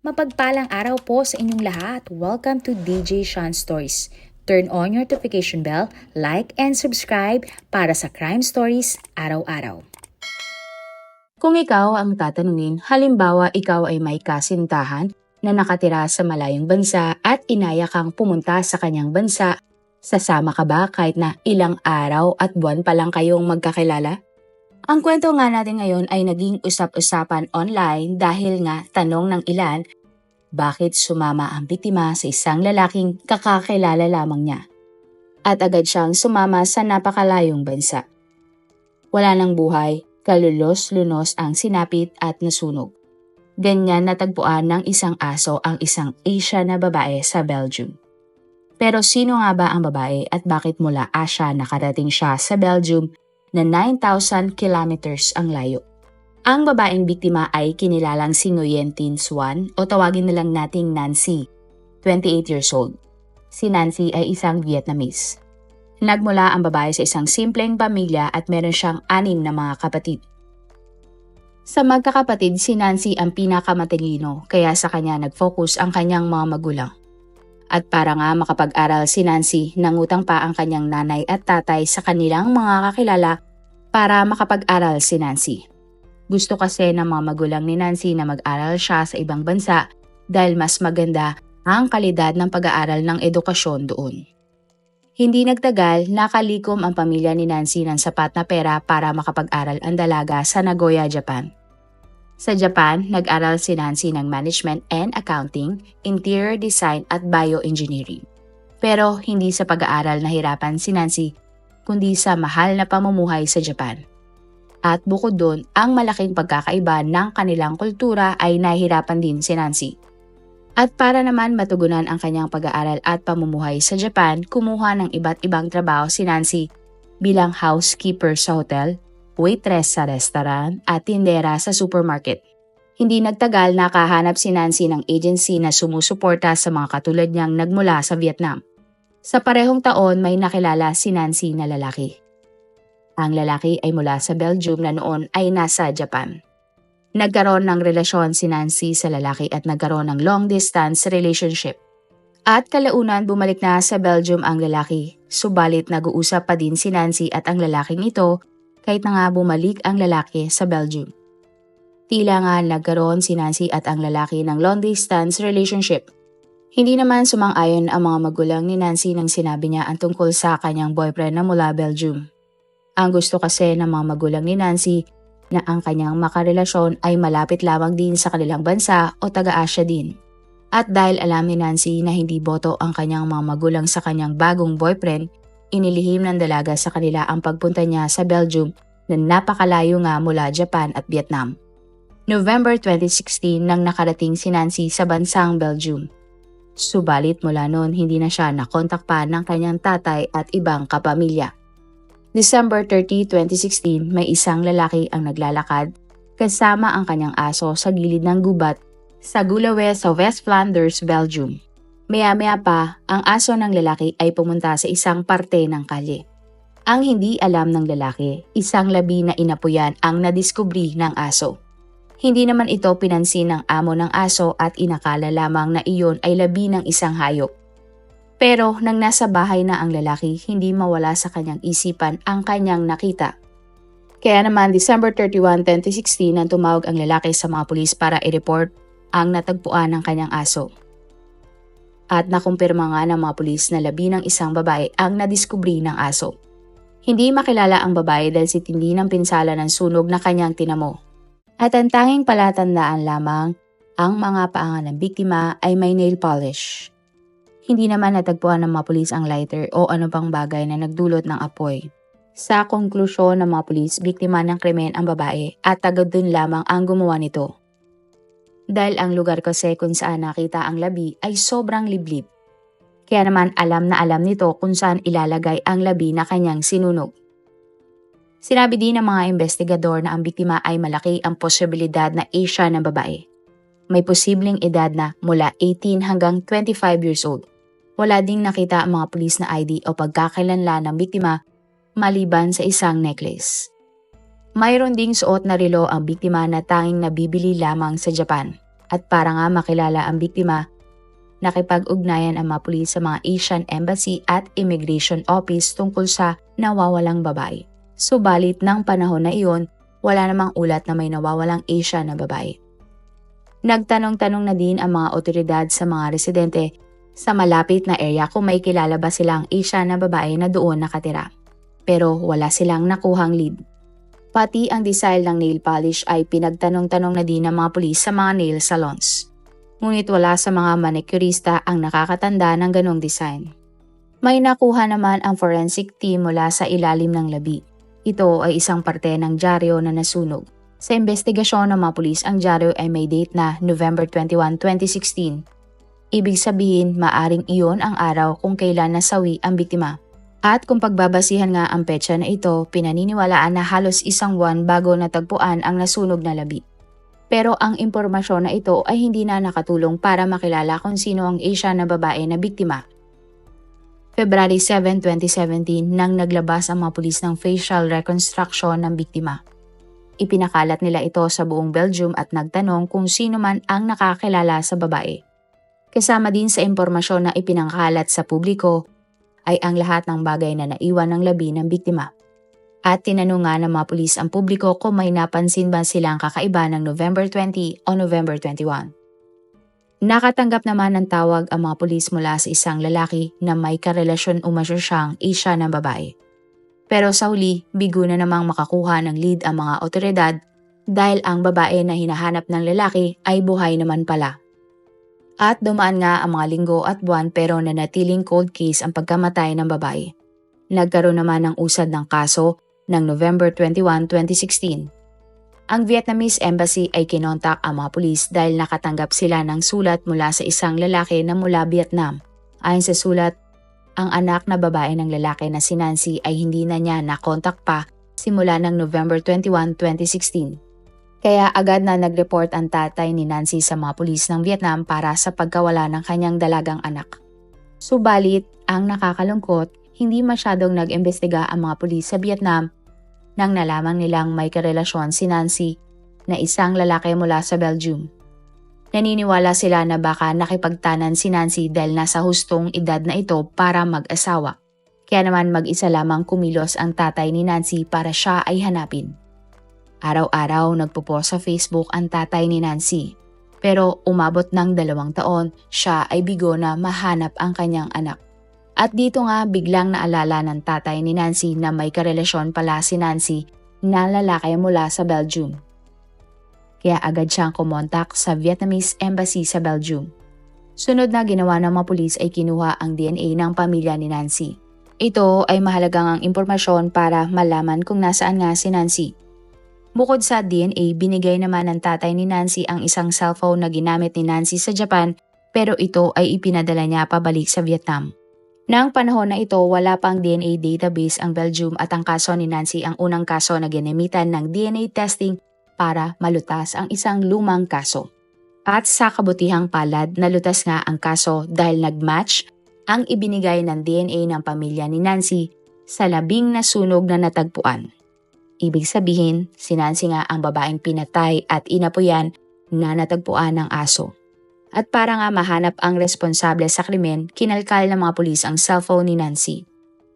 Mapagpalang araw po sa inyong lahat. Welcome to DJ Sean Stories. Turn on your notification bell, like and subscribe para sa crime stories araw-araw. Kung ikaw ang tatanungin, halimbawa ikaw ay may kasintahan na nakatira sa malayong bansa at inaya kang pumunta sa kanyang bansa, sasama ka ba kahit na ilang araw at buwan pa lang kayong magkakilala? Ang kwento nga natin ngayon ay naging usap-usapan online dahil nga tanong ng ilan, bakit sumama ang biktima sa isang lalaking kakakilala lamang niya? At agad siyang sumama sa napakalayong bansa. Wala nang buhay, kalulos-lunos ang sinapit at nasunog. Ganyan natagpuan ng isang aso ang isang Asia na babae sa Belgium. Pero sino nga ba ang babae at bakit mula Asia nakarating siya sa Belgium na 9,000 kilometers ang layo? Ang babaeng biktima ay kinilalang si Nguyen Tin Xuan o tawagin na lang nating Nancy, 28 years old. Si Nancy ay isang Vietnamese. Nagmula ang babae sa isang simpleng pamilya at meron siyang 6 na mga kapatid. Sa magkakapatid, si Nancy ang pinakamatalino kaya sa kanya nag-focus ang kanyang mga magulang. At para nga makapag-aral si Nancy, nangutang pa ang kanyang nanay at tatay sa kanilang mga kakilala para makapag-aral si Nancy. Gusto kasi ng mga magulang ni Nancy na mag-aral siya sa ibang bansa dahil mas maganda ang kalidad ng pag-aaral ng edukasyon doon. Hindi nagtagal, nakalikom ang pamilya ni Nancy ng sapat na pera para makapag-aral ang dalaga sa Nagoya, Japan. Sa Japan, nag-aral si Nancy ng Management and Accounting, Interior Design at Bioengineering. Pero hindi sa pag-aaral nahirapan si Nancy, kundi sa mahal na pamumuhay sa Japan. At bukod doon, ang malaking pagkakaiba ng kanilang kultura ay nahihirapan din si Nancy. At para naman matugunan ang kanyang pag-aaral at pamumuhay sa Japan, kumuha ng iba't ibang trabaho si Nancy bilang housekeeper sa hotel, waitress sa restaurant at tindera sa supermarket. Hindi nagtagal nakahanap si Nancy ng agency na sumusuporta sa mga katulad niyang nagmula sa Vietnam. Sa parehong taon may nakilala si Nancy na lalaki. Ang lalaki ay mula sa Belgium na noon ay nasa Japan. Nagkaroon ng relasyon si Nancy sa lalaki at nagkaroon ng long-distance relationship. At kalaunan bumalik na sa Belgium ang lalaki, subalit nag-uusap pa din si Nancy at ang lalaking ito kahit na nga bumalik ang lalaki sa Belgium. Tila nga nagkaroon si Nancy at ang lalaki ng long-distance relationship. Hindi naman sumang-ayon ang mga magulang ni Nancy nang sinabi niya ang tungkol sa kanyang boyfriend na mula Belgium. Ang gusto kasi ng mga magulang ni Nancy na ang kanyang makarelasyon ay malapit lamang din sa kanilang bansa o taga-Asia din. At dahil alam ni Nancy na hindi boto ang kanyang mga magulang sa kanyang bagong boyfriend, inilihim ng dalaga sa kanila ang pagpunta niya sa Belgium na napakalayo nga mula Japan at Vietnam. November 2016 nang nakarating si Nancy sa bansang Belgium. Subalit mula noon hindi na siya nakontak pa ng kanyang tatay at ibang kapamilya. December 30, 2016 may isang lalaki ang naglalakad kasama ang kanyang aso sa gilid ng gubat sa Gulawe sa West Flanders, Belgium. Maya-maya pa, ang aso ng lalaki ay pumunta sa isang parte ng kalye. Ang hindi alam ng lalaki, isang labi na inapuyan ang nadiskubri ng aso. Hindi naman ito pinansin ng amo ng aso at inakala lamang na iyon ay labi ng isang hayop. Pero nang nasa bahay na ang lalaki, hindi mawala sa kanyang isipan ang kanyang nakita. Kaya naman December 31, 2016 nang tumawag ang lalaki sa mga pulis para i-report ang natagpuan ng kanyang aso. At nakumpirma nga ng mga pulis na labi ng isang babae ang nadiskubri ng aso. Hindi makilala ang babae dahil si tindi ng pinsala ng sunog na kanyang tinamo. At ang tanging palatandaan lamang, ang mga paa ng biktima ay may nail polish. Hindi naman natagpuan ng mga pulis ang lighter o ano pang bagay na nagdulot ng apoy. Sa konklusyon ng mga pulis, biktima ng krimen ang babae at tagad dun lamang ang gumawa nito. Dahil ang lugar kasi kung saan nakita ang labi ay sobrang liblib. Kaya naman alam na alam nito kung saan ilalagay ang labi na kanyang sinunog. Sinabi din ng mga investigador na ang biktima ay malaki ang posibilidad na Asia ng babae. May posibleng edad na mula 18 hanggang 25 years old. Wala ding nakita ang mga pulis na ID o pagkakakilanlan ng biktima maliban sa isang necklace. Mayroon ding suot na relo ang biktima na tanging nabibili lamang sa Japan. At para nga makilala ang biktima, nakipag-ugnayan ang mga pulis sa mga Asian Embassy at Immigration Office tungkol sa nawawalang babae. Subalit ng panahon na iyon, wala namang ulat na may nawawalang Asian na babae. Nagtanong-tanong na din ang mga otoridad sa mga residente sa malapit na area kung may kilala ba silang Asian na babae na doon nakatira. Pero wala silang nakuhang lead. Pati ang design ng nail polish ay pinagtanong-tanong na din ng mga pulis sa mga nail salons. Ngunit wala sa mga manicurista ang nakakatanda ng ganong design. May nakuha naman ang forensic team mula sa ilalim ng labi. Ito ay isang parte ng dyaryo na nasunog. Sa investigasyon ng mga pulis, ang dyaryo ay may date na November 21, 2016. Ibig sabihin, maaring iyon ang araw kung kailan nasawi ang biktima. At kung pagbabasihan nga ang petsa na ito, pinaniniwalaan na halos isang buwan bago natagpuan ang nasunog na labi. Pero ang impormasyon na ito ay hindi na nakatulong para makilala kung sino ang Asian na babae na biktima. February 7, 2017 nang naglabas ang mga pulis ng facial reconstruction ng biktima. Ipinakalat nila ito sa buong Belgium at nagtanong kung sino man ang nakakilala sa babae. Kasama din sa impormasyon na ipinangkalat sa publiko ay ang lahat ng bagay na naiwan ng labi ng biktima. At tinanong nga ng mga pulis ang publiko kung may napansin ba silang kakaiba ng November 20 o November 21. Nakatanggap naman ng tawag ang mga pulis mula sa isang lalaki na may karelasyon umano siyang Asian na babae. Pero sa huli, bigo na namang makakuha ng lead ang mga otoridad dahil ang babae na hinahanap ng lalaki ay buhay naman pala. At dumaan nga ang mga linggo at buwan pero nanatiling cold case ang pagkamatay ng babae. Nagkaroon naman ng usad ng kaso ng November 21, 2016. Ang Vietnamese Embassy ay kinontak ang mga pulis dahil nakatanggap sila ng sulat mula sa isang lalaki na mula Vietnam. Ayon sa sulat, ang anak na babae ng lalaki na si Nancy ay hindi na niya nakontak pa simula ng November 21, 2016. Kaya agad na nag-report ang tatay ni Nancy sa mga pulis ng Vietnam para sa pagkawala ng kanyang dalagang anak. Subalit, ang nakakalungkot, hindi masyadong nag-imbestiga ang mga pulis sa Vietnam nang nalaman nilang may karelasyon si Nancy na isang lalaki mula sa Belgium. Naniniwala sila na baka nakipagtanan si Nancy dahil nasa hustong edad na ito para mag-asawa. Kaya naman mag-isa lamang kumilos ang tatay ni Nancy para siya ay hanapin. Araw-araw nagpo-post sa Facebook ang tatay ni Nancy. Pero umabot ng 2 taon, siya ay bigo na mahanap ang kanyang anak. At dito nga biglang naalala ng tatay ni Nancy na may karelasyon pala si Nancy na lalaki mula sa Belgium. Kaya agad siyang kumontak sa Vietnamese Embassy sa Belgium. Sunod na ginawa ng mga pulis ay kinuha ang DNA ng pamilya ni Nancy. Ito ay mahalagang impormasyon para malaman kung nasaan nga si Nancy. Bukod sa DNA, binigay naman ng tatay ni Nancy ang isang cellphone na ginamit ni Nancy sa Japan pero ito ay ipinadala niya pabalik sa Vietnam. Nang panahon na ito, wala pang DNA database ang Belgium at ang kaso ni Nancy ang unang kaso na ginamitan ng DNA testing para malutas ang isang lumang kaso. At sa kabutihang palad, nalutas nga ang kaso dahil nag-match ang ibinigay ng DNA ng pamilya ni Nancy sa 10 nasunog na natagpuan. Ibig sabihin, si Nancy nga ang babaeng pinatay at inapuyan na natagpuan ng aso. At para nga mahanap ang responsable sa krimen, kinalkal ng mga pulis ang cellphone ni Nancy.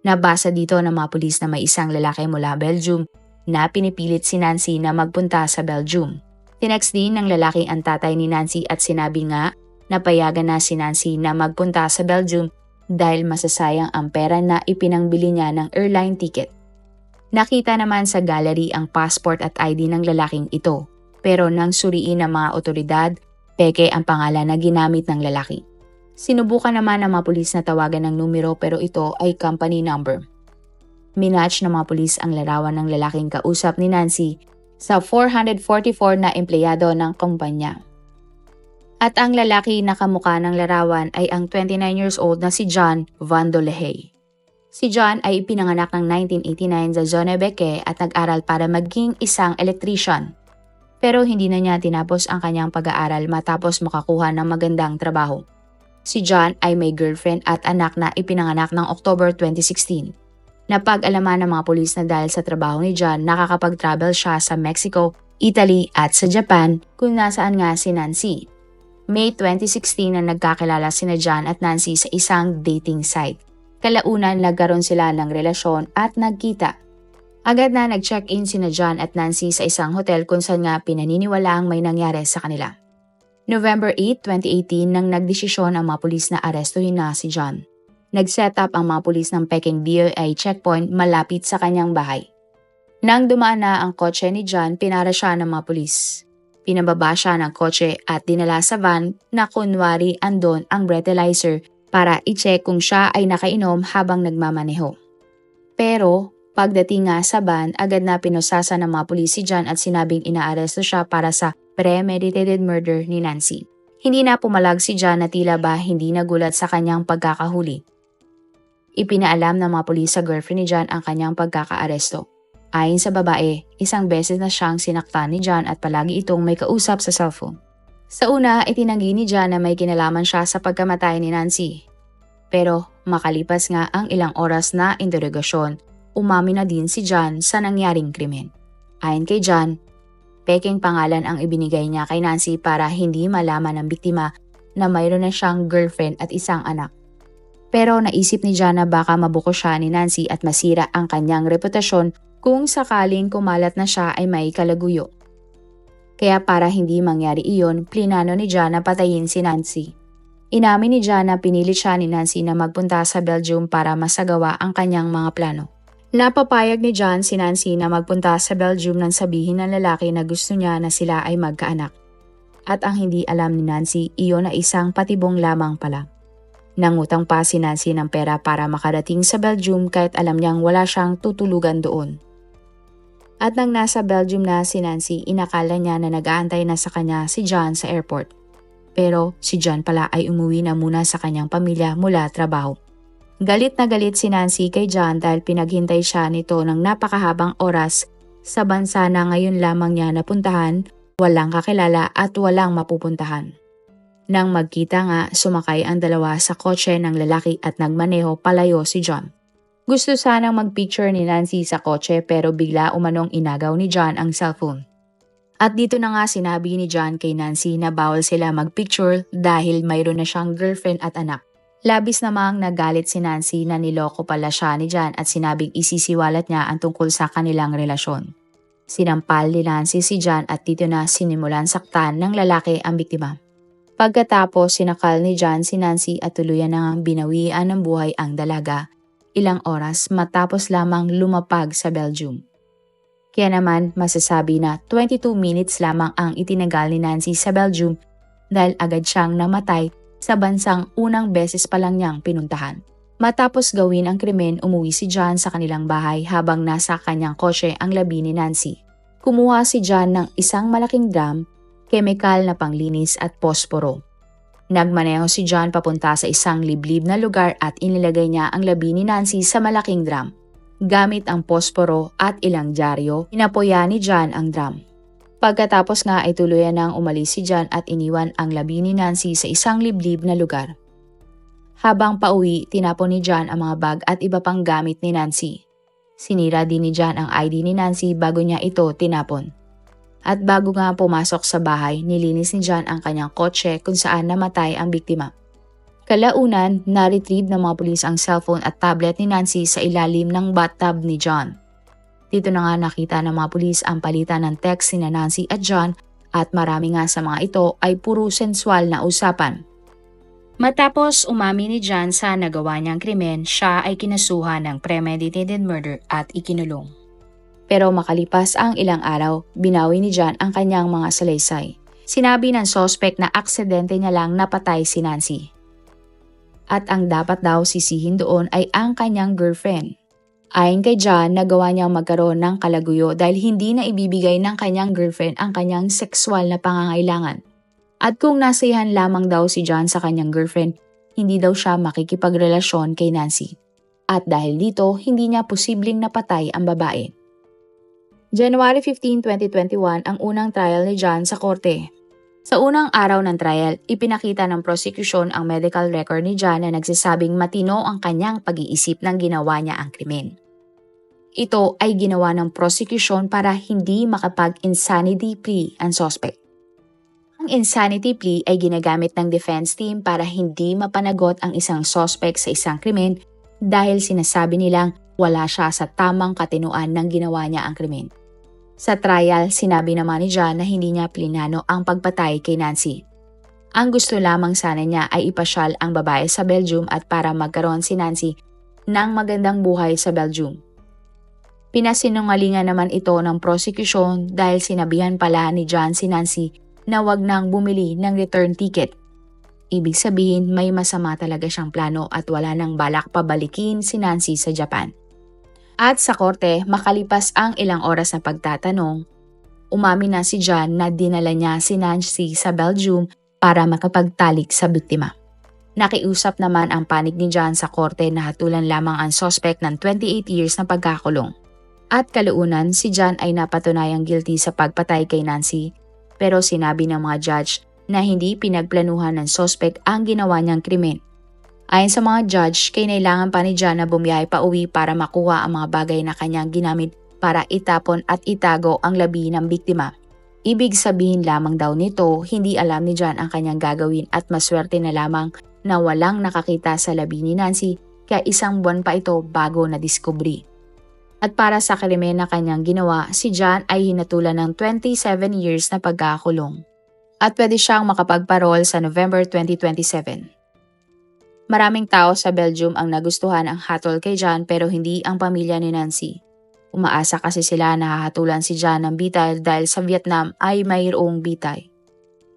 Nabasa dito ng mga pulis na may isang lalaki mula Belgium na pinipilit si Nancy na magpunta sa Belgium. Tinext din ng lalaki ang tatay ni Nancy at sinabi nga na payagan na si Nancy na magpunta sa Belgium dahil masasayang ang pera na ipinangbili niya ng airline ticket. Nakita naman sa gallery ang passport at ID ng lalaking ito, pero nang suriin ng mga otoridad, peke ang pangalan na ginamit ng lalaki. Sinubukan naman ng mga pulis na tawagan ng numero pero ito ay company number. Minatch ng mga pulis ang larawan ng lalaking kausap ni Nancy sa 444 na empleyado ng kumpanya. At ang lalaki na kamukha ng larawan ay ang 29 years old na si John Van Dolehay. Si John ay ipinanganak ng 1989 sa Zonnebeke at nag-aral para maging isang electrician. Pero hindi na niya tinapos ang kanyang pag-aaral matapos makakuha ng magandang trabaho. Si John ay may girlfriend at anak na ipinanganak ng October 2016. Napag-alaman ng mga pulis na dahil sa trabaho ni John, nakakapag-travel siya sa Mexico, Italy at sa Japan kung nasaan nga si Nancy. May 2016 na nagkakilala sina John at Nancy sa isang dating site. Kalaunan nagkaroon sila ng relasyon at nagkita. Agad na nag-check-in sina John at Nancy sa isang hotel kung saan nga pinaniniwalaang may nangyari sa kanila. November 8, 2018 nang nagdesisyon ang mga pulis na arestuhin na si John. Nag-set up ang mga pulis ng Peking BOI checkpoint malapit sa kanyang bahay. Nang dumaan na ang kotse ni John, pinara siya ng mga pulis. Pinababa siya ng kotse at dinala sa van na kunwari andon ang breathalyzer para i-check kung siya ay nakainom habang nagmamaneho. Pero pagdating nga sa van, agad na pinusasa ng mga pulis si John at sinabing inaaresto siya para sa premeditated murder ni Nancy. Hindi na pumalag si John na tila ba hindi nagulat sa kanyang pagkakahuli. Ipinaalam ng mga pulis sa girlfriend ni John ang kanyang pagkakaaresto. Ayon sa babae, isang beses na siyang sinaktan ni John at palagi itong may kausap sa cellphone. Sa una, itinanggi ni John na may kinalaman siya sa pagkamatay ni Nancy. Pero makalipas nga ang ilang oras na interogasyon, umamin na din si John sa nangyaring krimen. Ayon kay John, pekeng pangalan ang ibinigay niya kay Nancy para hindi malaman ng biktima na mayroon na siyang girlfriend at isang anak. Pero naisip ni John na baka mabuko siya ni Nancy at masira ang kanyang reputasyon kung sakaling kumalat na siya ay may kalaguyo. Kaya para hindi mangyari iyon, plinano ni John na patayin si Nancy. Inamin ni John na pinilit siya ni Nancy na magpunta sa Belgium para masagawa ang kanyang mga plano. Napapayag ni John si Nancy na magpunta sa Belgium nang sabihin ng lalaki na gusto niya na sila ay magkaanak. At ang hindi alam ni Nancy, iyon ay isang patibong lamang pala. Nangutang pa si Nancy ng pera para makarating sa Belgium kahit alam niyang wala siyang tutulugan doon. At nang nasa Belgium na si Nancy, inakala niya na nag-aantay na sa kanya si John sa airport. Pero si John pala ay umuwi na muna sa kanyang pamilya mula trabaho. Galit na galit si Nancy kay John dahil pinaghintay siya nito ng napakahabang oras sa bansa na ngayon lamang niya napuntahan, walang kakilala at walang mapupuntahan. Nang magkita nga, sumakay ang dalawa sa kotse ng lalaki at nagmaneho palayo si John. Gusto sanang magpicture ni Nancy sa kotse pero bigla umanong inagaw ni John ang cellphone. At dito na nga sinabi ni John kay Nancy na bawal sila magpicture dahil mayroon na siyang girlfriend at anak. Labis namang nagalit si Nancy na niloko pala siya ni John at sinabing isisiwalat niya ang tungkol sa kanilang relasyon. Sinampal ni Nancy si John at dito na sinimulan saktan ng lalaki ang biktima. Pagkatapos sinakal ni John si Nancy at tuluyan nang binawian ng buhay ang dalaga. Ilang oras matapos lamang lumapag sa Belgium. Kaya naman masasabi na 22 minutes lamang ang itinagal ni Nancy sa Belgium dahil agad siyang namatay sa bansang unang beses pa lang niyang pinuntahan. Matapos gawin ang krimen, umuwi si John sa kanilang bahay habang nasa kanyang kotse ang labi ni Nancy. Kumuha si John ng isang malaking drum, kemikal na panglinis at posporo. Nagmaneho si John papunta sa isang liblib na lugar at inilagay niya ang labi ni Nancy sa malaking drum. Gamit ang posporo at ilang dyaryo, inapoya ni John ang drum. Pagkatapos nga ay tuluyan nang umalis si John at iniwan ang labi ni Nancy sa isang liblib na lugar. Habang pauwi, tinapon ni John ang mga bag at iba pang gamit ni Nancy. Sinira din ni John ang ID ni Nancy bago niya ito tinapon. At bago nga pumasok sa bahay, nilinis ni John ang kanyang kotse kung saan namatay ang biktima. Kalaunan, na-retrieve ng mga pulis ang cellphone at tablet ni Nancy sa ilalim ng bathtub ni John. Dito na nga nakita ng mga pulis ang palitan ng text ni Nancy at John at marami nga sa mga ito ay puro sensual na usapan. Matapos umamin ni John sa nagawa niyang krimen, siya ay kinasuhan ng premeditated murder at ikinulong. Pero makalipas ang ilang araw, binawi ni John ang kanyang mga salaysay. Sinabi ng suspect na aksidente niya lang napatay si Nancy. At ang dapat daw sisihin doon ay ang kanyang girlfriend. Ayon kay John, nagawa niyang magkaroon ng kalaguyo dahil hindi na ibibigay ng kanyang girlfriend ang kanyang sexual na pangangailangan. At kung nasayahan lamang daw si John sa kanyang girlfriend, hindi daw siya makikipagrelasyon kay Nancy. At dahil dito, hindi niya posibleng napatay ang babae. January 15, 2021 ang unang trial ni John sa korte. Sa unang araw ng trial, ipinakita ng prosecution ang medical record ni John na nagsasabing matino ang kanyang pag-iisip nang ginawa niya ang krimen. Ito ay ginawa ng prosecution para hindi makapag-insanity plea ang suspect. Ang insanity plea ay ginagamit ng defense team para hindi mapanagot ang isang suspect sa isang krimen dahil sinasabi nilang wala siya sa tamang katinuan ng ginawa niya ang krimen. Sa trial, sinabi naman ni John na hindi niya plinano ang pagpatay kay Nancy. Ang gusto lamang sana niya ay ipasyal ang babae sa Belgium at para magkaroon si Nancy ng magandang buhay sa Belgium. Pinasinungalingan naman ito ng prosecution dahil sinabihan pala ni John si Nancy na wag nang bumili ng return ticket. Ibig sabihin may masama talaga siyang plano at wala nang balak pabalikin si Nancy sa Japan. At sa korte, makalipas ang ilang oras na pagtatanong, umamin na si John na dinala niya si Nancy sa Belgium para makapagtalik sa biktima. Nakiusap naman ang panig ni John sa korte na hatulan lamang ang suspect ng 28 years na pagkakulong. At kalaunan, si John ay napatunayang guilty sa pagpatay kay Nancy, pero sinabi ng mga judge na hindi pinagplanuhan ng suspect ang ginawa niyang krimen. Ayon sa mga judge, kailangan pa ni John na bumiyahe pa uwi para makuha ang mga bagay na kanyang ginamit para itapon at itago ang labi ng biktima. Ibig sabihin lamang daw nito, hindi alam ni John ang kanyang gagawin at maswerte na lamang na walang nakakita sa labi ni Nancy kaya isang buwan pa ito bago na-discovery. At para sa krimen na kanyang ginawa, si John ay hinatulan ng 27 years na pagkakulong. At pwede siyang makapagparol sa November 2027. Maraming tao sa Belgium ang nagustuhan ang hatol kay John pero hindi ang pamilya ni Nancy. Umaasa kasi sila na hahatulan si John ng bitay dahil sa Vietnam ay mayroong bitay.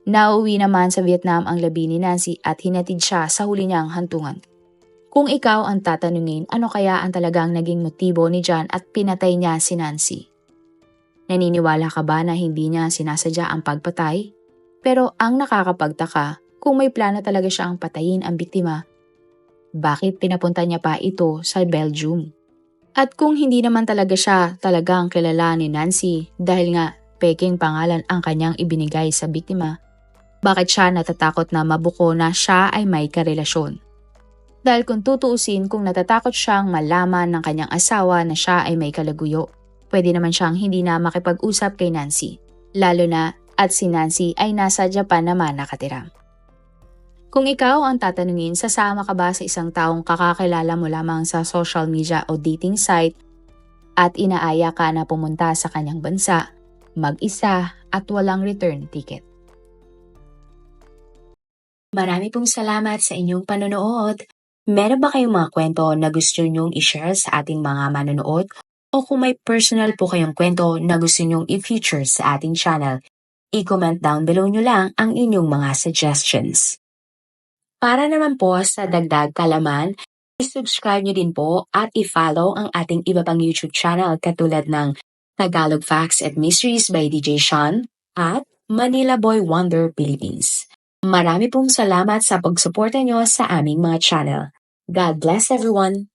Nauwi naman sa Vietnam ang labi ni Nancy at hinatid siya sa huli niyang hantungan. Kung ikaw ang tatanungin, ano kaya ang talagang naging motibo ni John at pinatay niya si Nancy? Naniniwala ka ba na hindi niya sinasadya ang pagpatay? Pero ang nakakapagtaka, kung may plano talaga siyang patayin ang biktima, bakit pinapunta niya pa ito sa Belgium? At kung hindi naman talaga siya talagang kilala ni Nancy dahil nga peking pangalan ang kanyang ibinigay sa biktima, bakit siya natatakot na mabuko na siya ay may karelasyon? Dahil kung tutuusin kung natatakot siyang malaman ng kanyang asawa na siya ay may kalaguyo, pwede naman siyang hindi na makipag-usap kay Nancy, lalo na at si Nancy ay nasa Japan naman nakatira. Kung ikaw ang tatanungin, sasama ka ba sa isang taong kakakilala mo lamang sa social media o dating site at inaaya ka na pumunta sa kanyang bansa, mag-isa at walang return ticket? Marami pong salamat sa inyong panonood. Meron ba kayong mga kwento na gusto nyong i-share sa ating mga manonood? O kung may personal po kayong kwento na gusto nyong i-feature sa ating channel, i-comment down below nyo lang ang inyong mga suggestions. Para naman po sa dagdag kalaman, i-subscribe nyo din po at i-follow ang ating iba pang YouTube channel katulad ng Tagalog Facts and Mysteries by DJ Sean at Manila Boy Wonder Philippines. Marami pong salamat sa pagsuporta nyo sa aming mga channel. God bless everyone!